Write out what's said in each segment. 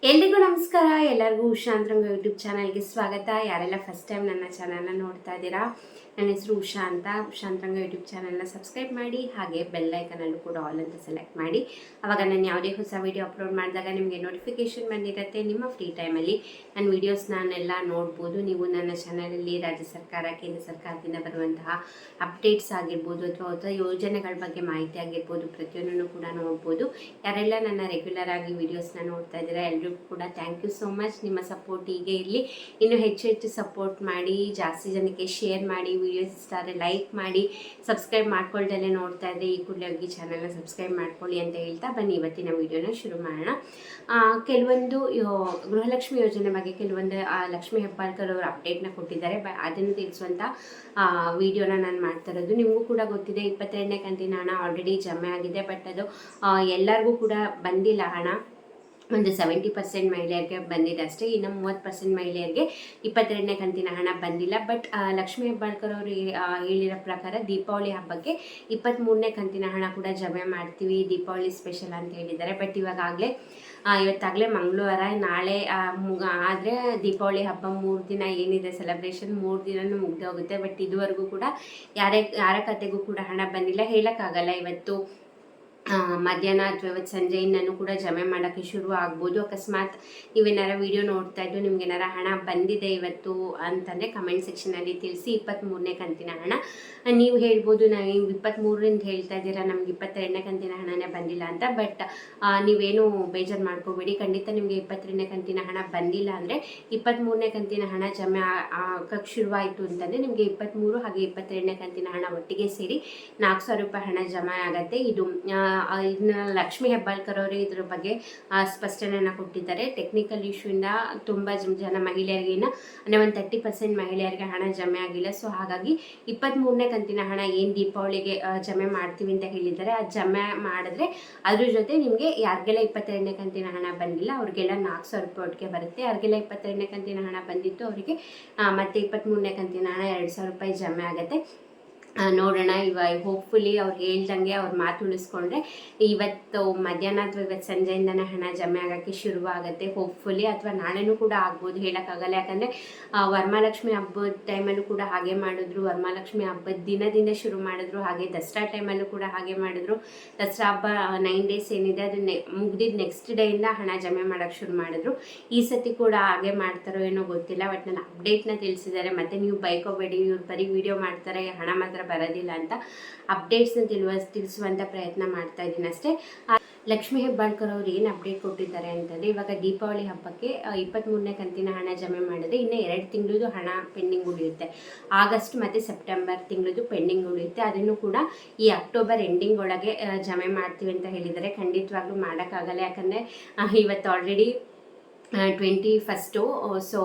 ಎಲ್ರಿಗೂ ನಮಸ್ಕಾರ. ಎಲ್ಲರಿಗೂ ಉಷಾ ಅಂತರಂಗ ಯೂಟ್ಯೂಬ್ ಚಾನಲ್ಗೆ ಸ್ವಾಗತ. ಯಾರೆಲ್ಲ ಫಸ್ಟ್ ಟೈಮ್ ನನ್ನ ಚಾನಲ್ನ ನೋಡ್ತಾ ಇದ್ದೀರಾ, ನನ್ನ ಹೆಸರು ಉಷಾ ಅಂತ. ಉಷಾ ಅಂತರಂಗ ಯೂಟ್ಯೂಬ್ ಚಾನಲ್ನ ಸಬ್ಸ್ಕ್ರೈಬ್ ಮಾಡಿ, ಹಾಗೆ ಬೆಲ್ ಐಕನಲ್ಲೂ ಕೂಡ ಆಲ್ ಅಂತ ಸೆಲೆಕ್ಟ್ ಮಾಡಿ. ಆವಾಗ ನಾನು ಯಾವುದೇ ಹೊಸ ವೀಡಿಯೋ ಅಪ್ಲೋಡ್ ಮಾಡಿದಾಗ ನಿಮಗೆ ನೋಟಿಫಿಕೇಶನ್ ಬಂದಿರುತ್ತೆ. ನಿಮ್ಮ ಫ್ರೀ ಟೈಮಲ್ಲಿ ನನ್ನ ವೀಡಿಯೋಸ್ನೆಲ್ಲ ನೋಡ್ಬೋದು. ನೀವು ನನ್ನ ಚಾನಲಲ್ಲಿ ರಾಜ್ಯ ಸರ್ಕಾರ, ಕೇಂದ್ರ ಸರ್ಕಾರದಿಂದ ಬರುವಂತಹ ಅಪ್ಡೇಟ್ಸ್ ಆಗಿರ್ಬೋದು, ಅಥವಾ ಹೊಸ ಯೋಜನೆಗಳ ಬಗ್ಗೆ ಮಾಹಿತಿ ಆಗಿರ್ಬೋದು, ಪ್ರತಿಯೊಂದನ್ನು ಕೂಡ ನೋಡ್ಬೋದು. ಯಾರೆಲ್ಲ ನನ್ನ ರೆಗ್ಯುಲರ್ ಆಗಿ ವೀಡಿಯೋಸ್ನ ನೋಡ್ತಾ ಇದ್ದೀರಾ, ಎಲ್ಲರೂ ಕೂಡ ಥ್ಯಾಂಕ್ ಯು ಸೋ ಮಚ್. ನಿಮ್ಮ ಸಪೋರ್ಟ್ ಹೀಗೆ ಇರಲಿ. ಇನ್ನು ಹೆಚ್ಚು ಸಪೋರ್ಟ್ ಮಾಡಿ, ಜಾಸ್ತಿ ಜನಕ್ಕೆ ಶೇರ್ ಮಾಡಿ, ವೀಡಿಯೋಸ್ ಇಷ್ಟ ಆದರೆ ಲೈಕ್ ಮಾಡಿ. ಸಬ್ಸ್ಕ್ರೈಬ್ ಮಾಡ್ಕೊಳ್ದಲ್ಲೇ ನೋಡ್ತಾ ಇದ್ದರೆ ಈ ಕೂಡಲೇ ಹೋಗಿ ಚಾನಲ್ನ ಸಬ್ಸ್ಕ್ರೈಬ್ ಮಾಡ್ಕೊಳ್ಳಿ ಅಂತ ಹೇಳ್ತಾ ಬನ್ನಿ ಇವತ್ತಿನ ವೀಡಿಯೋನ ಶುರು ಮಾಡೋಣ. ಕೆಲವೊಂದು ಗೃಹಲಕ್ಷ್ಮಿ ಯೋಜನೆ ಬಗ್ಗೆ ಕೆಲವೊಂದು ಲಕ್ಷ್ಮೀ ಹೆಬ್ಬಾಳ್ಕರ್ ಅವರು ಅಪ್ಡೇಟ್ನ ಕೊಟ್ಟಿದ್ದಾರೆ. ಅದನ್ನು ತಿಳಿಸುವಂಥ ವಿಡಿಯೋನ ನಾನು ಮಾಡ್ತಾ ಇರೋದು. ನಿಮಗೂ ಕೂಡ ಗೊತ್ತಿದೆ, 22ನೇ ಕಂತಿನ ಹಣ ಆಲ್ರೆಡಿ ಜಮೆ ಆಗಿದೆ. ಬಟ್ ಅದು ಎಲ್ಲರಿಗೂ ಕೂಡ ಬಂದಿಲ್ಲ ಹಣ. ಒಂದು 70% ಮಹಿಳೆಯರಿಗೆ ಬಂದಿದೆ ಅಷ್ಟೇ. ಇನ್ನು 30% ಮಹಿಳೆಯರಿಗೆ 22ನೇ ಕಂತಿನ ಹಣ ಬಂದಿಲ್ಲ. ಬಟ್ ಲಕ್ಷ್ಮೀ ಹೆಬ್ಬಾಳ್ಕರ್ ಅವರು ಹೇಳಿರೋ ಪ್ರಕಾರ ದೀಪಾವಳಿ ಹಬ್ಬಕ್ಕೆ 23ನೇ ಕಂತಿನ ಹಣ ಕೂಡ ಜಮೆ ಮಾಡ್ತೀವಿ, ದೀಪಾವಳಿ ಸ್ಪೆಷಲ್ ಅಂತ ಹೇಳಿದ್ದಾರೆ. ಬಟ್ ಇವತ್ತಾಗಲೇ ಮಂಗಳವಾರ, ನಾಳೆ ಆದರೆ ದೀಪಾವಳಿ ಹಬ್ಬ 3 ದಿನ ಏನಿದೆ ಸೆಲೆಬ್ರೇಷನ್, 3 ದಿನನೂ ಮುಗ್ದು ಹೋಗುತ್ತೆ. ಬಟ್ ಇದುವರೆಗೂ ಕೂಡ ಯಾರ ಖಾತೆಗೂ ಕೂಡ ಹಣ ಬಂದಿಲ್ಲ. ಹೇಳೋಕ್ಕಾಗಲ್ಲ, ಇವತ್ತು ಮಧ್ಯಾಹ್ನ ಅಥವಾ ಇವತ್ತು ಸಂಜೆಯಿಂದನೂ ಕೂಡ ಜಮೆ ಮಾಡೋಕ್ಕೆ ಶುರು ಆಗ್ಬೋದು. ಅಕಸ್ಮಾತ್ ನೀವೇನಾರ ವಿಡಿಯೋ ನೋಡ್ತಾ ಇದ್ದು ನಿಮ್ಗೇನಾರ ಹಣ ಬಂದಿದೆ ಇವತ್ತು ಅಂತಂದರೆ ಕಮೆಂಟ್ ಸೆಕ್ಷನಲ್ಲಿ ತಿಳಿಸಿ. 23ನೇ ಕಂತಿನ ಹಣ ನೀವು ಹೇಳ್ಬೋದು, ನಾವು 23ರಿಂದ ಹೇಳ್ತಾ ಇದ್ದೀರಾ, ನಮ್ಗೆ 22ನೇ ಕಂತಿನ ಹಣನೇ ಬಂದಿಲ್ಲ ಅಂತ. ಬಟ್ ನೀವೇನು ಬೇಜಾರು ಮಾಡ್ಕೋಬೇಡಿ, ಖಂಡಿತ ನಿಮಗೆ 22ನೇ ಕಂತಿನ ಹಣ ಬಂದಿಲ್ಲ ಅಂದರೆ 23ನೇ ಕಂತಿನ ಹಣ ಜಮೆ ಆಗಕ್ಕೆ ಶುರುವಾಯಿತು ಅಂತಂದರೆ ನಿಮಗೆ 23 ಹಾಗೆ 22ನೇ ಕಂತಿನ ಹಣ ಒಟ್ಟಿಗೆ ಸೇರಿ 4,000 ರೂಪಾಯಿ ಹಣ ಜಮೆ ಆಗುತ್ತೆ. ಇದನ್ನ ಲಕ್ಷ್ಮೀ ಹೆಬ್ಬಾಳ್ಕರ್ ಅವರು ಇದ್ರ ಬಗ್ಗೆ ಸ್ಪಷ್ಟನೆಯನ್ನು ಕೊಟ್ಟಿದ್ದಾರೆ. ಟೆಕ್ನಿಕಲ್ ಇಶ್ಯೂಯಿಂದ ತುಂಬ ಜನ ಮಹಿಳೆಯರಿಗೆ ಅಂದರೆ ಒಂದು 30% ಮಹಿಳೆಯರಿಗೆ ಹಣ ಜಮೆ ಆಗಿಲ್ಲ. ಸೊ ಹಾಗಾಗಿ 23ನೇ ಕಂತಿನ ಹಣ ಏನು ದೀಪಾವಳಿಗೆ ಜಮೆ ಮಾಡ್ತೀವಿ ಅಂತ ಹೇಳಿದ್ದಾರೆ, ಅದು ಜಮೆ ಮಾಡಿದ್ರೆ ಅದ್ರ ಜೊತೆ ನಿಮಗೆ ಯಾರಿಗೆಲ್ಲ 22ನೇ ಕಂತಿನ ಹಣ ಬಂದಿಲ್ಲ ಅವ್ರಿಗೆಲ್ಲ 4,000 ರೂಪಾಯಿ ಒಟ್ಟಿಗೆ ಬರುತ್ತೆ. ಯಾರಿಗೆಲ್ಲ 22ನೇ ಕಂತಿನ ಹಣ ಬಂದಿತ್ತು ಅವರಿಗೆ ಮತ್ತೆ 23ನೇ ಕಂತಿನ ಹಣ 2,000 ರೂಪಾಯಿ ಜಮೆ ಆಗುತ್ತೆ. ನೋಡೋಣ. ಹೋಪ್ಫುಲಿ ಅವ್ರು ಹೇಳ್ದಂಗೆ ಅವ್ರು ಮಾತು ಉಳಿಸ್ಕೊಂಡ್ರೆ ಇವತ್ತು ಮಧ್ಯಾಹ್ನ ಅಥವಾ ಇವತ್ತು ಸಂಜೆಯಿಂದನೇ ಹಣ ಜಮೆ ಆಗೋಕ್ಕೆ ಶುರುವಾಗುತ್ತೆ ಹೋಪ್ಫುಲಿ. ಅಥವಾ ನಾಳೆನೂ ಕೂಡ ಆಗ್ಬೋದು, ಹೇಳೋಕ್ಕಾಗಲ್ಲ. ಯಾಕಂದರೆ ವರಮಹಾಲಕ್ಷ್ಮಿ ಹಬ್ಬದ ಟೈಮಲ್ಲೂ ಕೂಡ ಹಾಗೆ ಮಾಡಿದ್ರು, ವರಮಹಾಲಕ್ಷ್ಮಿ ಹಬ್ಬದ ದಿನದಿಂದ ಶುರು ಮಾಡಿದ್ರು, ಹಾಗೆ ದಸರಾ ಟೈಮಲ್ಲೂ ಕೂಡ ಹಾಗೆ ಮಾಡಿದ್ರು. ದಸರಾ ಹಬ್ಬ 9 ಡೇಸ್ ಏನಿದೆ ಅದು ಮುಗ್ದಿದ್ದು ನೆಕ್ಸ್ಟ್ ಡೇಯಿಂದ ಹಣ ಜಮೆ ಮಾಡೋಕ್ಕೆ ಶುರು ಮಾಡಿದ್ರು. ಈ ಸತಿ ಕೂಡ ಹಾಗೆ ಮಾಡ್ತಾರೋ ಏನೋ ಗೊತ್ತಿಲ್ಲ. ಬಟ್ ನನ್ನ ಅಪ್ಡೇಟ್ನ ತಿಳಿಸಿದ್ದಾರೆ. ಮತ್ತು ನೀವು ಬೈಕೋಬೇಡಿ, ಇವ್ರು ಬರೀ ವಿಡಿಯೋ ಮಾಡ್ತಾರೆ, ಹಣ ಮಾತ್ರ ಬರೋದಿಲ್ಲ ಅಂತ ಅಪ್ಡೇಟ್ಸ್ನ ತಿಳಿಸುವಂಥ ಪ್ರಯತ್ನ ಮಾಡ್ತಾ ಇದ್ದೀನಿ ಅಷ್ಟೇ. ಲಕ್ಷ್ಮೀ ಹೆಬ್ಬಾಳ್ಕರ್ ಅವರು ಏನು ಅಪ್ಡೇಟ್ ಕೊಟ್ಟಿದ್ದಾರೆ ಅಂತಂದರೆ, ಇವಾಗ ದೀಪಾವಳಿ ಹಬ್ಬಕ್ಕೆ 23ನೇ ಕಂತಿನ ಹಣ ಜಮೆ ಮಾಡಿದ್ರೆ ಇನ್ನು 2 ತಿಂಗಳದು ಹಣ ಪೆಂಡಿಂಗ್ ಉಳಿಯುತ್ತೆ. ಆಗಸ್ಟ್ ಮತ್ತು ಸೆಪ್ಟೆಂಬರ್ ತಿಂಗಳದು ಪೆಂಡಿಂಗ್ ಉಳಿಯುತ್ತೆ. ಅದನ್ನು ಕೂಡ ಈ ಅಕ್ಟೋಬರ್ ಎಂಡಿಂಗ್ ಒಳಗೆ ಜಮೆ ಮಾಡ್ತೀವಿ ಅಂತ ಹೇಳಿದ್ದಾರೆ. ಖಂಡಿತವಾಗ್ಲೂ ಮಾಡೋಕ್ಕಾಗಲ್ಲ, ಯಾಕಂದರೆ ಇವತ್ತು ಆಲ್ರೆಡಿ 21st. ಸೊ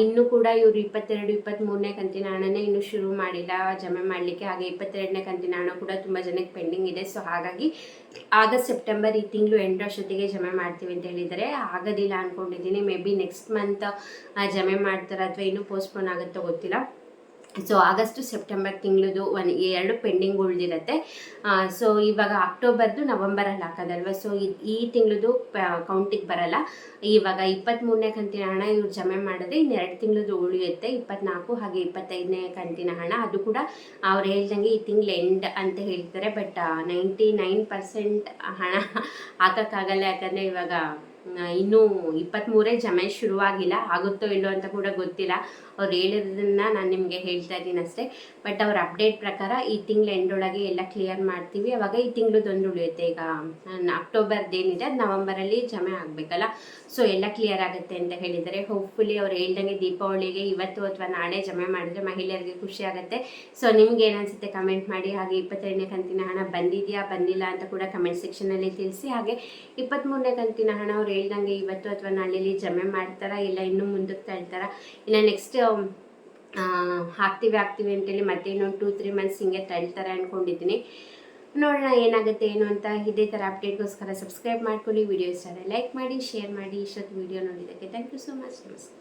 ಇನ್ನೂ ಕೂಡ ಇವರು 22, 23ನೇ ಕಂತಿನ ಹಣನೇ ಇನ್ನೂ ಶುರು ಮಾಡಿಲ್ಲ ಜಮೆ ಮಾಡಲಿಕ್ಕೆ. ಹಾಗೆ 22ನೇ ಕಂತಿನ ಹಣ ಕೂಡ ತುಂಬ ಜನಕ್ಕೆ ಪೆಂಡಿಂಗ್ ಇದೆ. ಸೊ ಹಾಗಾಗಿ ಆಗಸ್ಟ್ ಸೆಪ್ಟೆಂಬರ್ ಈ ತಿಂಗಳು ಎಂಡರಷ್ಟೊತ್ತಿಗೆ ಜಮೆ ಮಾಡ್ತೀವಿ ಅಂತ ಹೇಳಿದರೆ, ಆಗೋದಿಲ್ಲ ಅಂದ್ಕೊಂಡಿದ್ದೀನಿ. ಮೇ ಬಿ ನೆಕ್ಸ್ಟ್ ಮಂತ್ ಜಮೆ ಮಾಡ್ತಾರೆ ಅಥವಾ ಇನ್ನೂ ಪೋಸ್ಟ್ಪೋನ್ ಆಗುತ್ತೋ ಗೊತ್ತಿಲ್ಲ. ಸೊ ಆಗಸ್ಟು ಸೆಪ್ಟೆಂಬರ್ ತಿಂಗಳದು 2 ಪೆಂಡಿಂಗ್ ಉಳಿದಿರುತ್ತೆ. ಸೊ ಇವಾಗ ಅಕ್ಟೋಬರ್ದು ನವಂಬರಲ್ಲಿ ಹಾಕೋದಲ್ವ, ಸೊ ಈ ತಿಂಗಳದು ಕೌಂಟಿಗೆ ಬರಲ್ಲ. ಇವಾಗ 23ನೇ ಕಂತಿನ ಹಣ ಇವ್ರು ಜಮೆ ಮಾಡಿದ್ರೆ ಇನ್ನು 2 ತಿಂಗಳದು ಉಳಿಯುತ್ತೆ, 24 ಹಾಗೆ 25ನೇ ಕಂತಿನ ಹಣ. ಅದು ಕೂಡ ಅವ್ರು ಹೇಳ್ದಂಗೆ ಈ ತಿಂಗಳು ಎಂಡ್ ಅಂತ ಹೇಳ್ತಾರೆ. ಬಟ್ 99% ಹಣ ಹಾಕೋಕ್ಕಾಗಲ್ಲ, ಯಾಕಂದರೆ ಇವಾಗ ಇನ್ನೂ 23 ಜಮೆ ಶುರುವಾಗಿಲ್ಲ. ಆಗುತ್ತೋ ಇಲ್ಲೋ ಅಂತ ಕೂಡ ಗೊತ್ತಿಲ್ಲ. ಅವ್ರು ಹೇಳಿರೋದನ್ನು ನಾನು ನಿಮಗೆ ಹೇಳ್ತಾ ಇದ್ದೀನಿ ಅಷ್ಟೇ. ಬಟ್ ಅವ್ರ ಅಪ್ಡೇಟ್ ಪ್ರಕಾರ ಈ ತಿಂಗಳು ಎಂಡೊಳಗೆ ಎಲ್ಲ ಕ್ಲಿಯರ್ ಮಾಡ್ತೀವಿ. ಅವಾಗ ಈ ತಿಂಗಳದೊಂದು ಉಳಿಯುತ್ತೆ. ಈಗ ಅಕ್ಟೋಬರ್ದೇನಿದೆ ಅದು ನವಂಬರಲ್ಲಿ ಜಮೆ ಆಗಬೇಕಲ್ಲ, ಸೊ ಎಲ್ಲ ಕ್ಲಿಯರ್ ಆಗುತ್ತೆ ಅಂತ ಹೇಳಿದ್ದಾರೆ. ಹೋಪ್ಫುಲಿ ಅವ್ರು ಹೇಳ್ದಂಗೆ ದೀಪಾವಳಿಗೆ ಇವತ್ತು ಅಥವಾ ನಾಳೆ ಜಮೆ ಮಾಡಿದ್ರೆ ಮಹಿಳೆಯರಿಗೆ ಖುಷಿ ಆಗುತ್ತೆ. ಸೊ ನಿಮ್ಗೆ ಏನನ್ಸುತ್ತೆ ಕಮೆಂಟ್ ಮಾಡಿ. ಹಾಗೆ 22ನೇ ಕಂತಿನ ಹಣ ಬಂದಿದೆಯಾ ಬಂದಿಲ್ಲ ಅಂತ ಕೂಡ ಕಮೆಂಟ್ ಸೆಕ್ಷನಲ್ಲಿ ತಿಳಿಸಿ. ಹಾಗೆ 23ನೇ ಕಂತಿನ ಹಣ ಅವ್ರು ಹೇಳ್ದಂಗೆ ಇವತ್ತು ಅಥವಾ ನಾಳೆಯಲ್ಲಿ ಜಮೆ ಮಾಡ್ತಾರಾ, ಇಲ್ಲ ಇನ್ನೂ ಮುಂದಕ್ಕೆ ತಳ್ತಾರಾ, ಇಲ್ಲ ನೆಕ್ಸ್ಟ್ ಹಾಕ್ತೀವಿ ಅಂತೇಳಿ ಮತ್ತೆ ಇನ್ನೊಂದು 2-3 ಮಂತ್ಸ್ ಹಿಂಗೆ ತಳ್ತಾರೆ ಅಂದ್ಕೊಂಡಿದ್ದೀನಿ. ನೋಡೋಣ ಏನಾಗುತ್ತೆ ಏನು ಅಂತ. ಇದೇ ಥರ ಅಪ್ಡೇಟ್ಗೋಸ್ಕರ ಸಬ್ಸ್ಕ್ರೈಬ್ ಮಾಡ್ಕೊಳ್ಳಿ, ವಿಡಿಯೋ ಇಷ್ಟ ಲೈಕ್ ಮಾಡಿ, ಶೇರ್ ಮಾಡಿ. ಇಷ್ಟೊತ್ತು ವಿಡಿಯೋ ನೋಡಿದ್ದಕ್ಕೆ ಥ್ಯಾಂಕ್ ಯು ಸೋ ಮಚ್. ನಮಸ್ತೆ.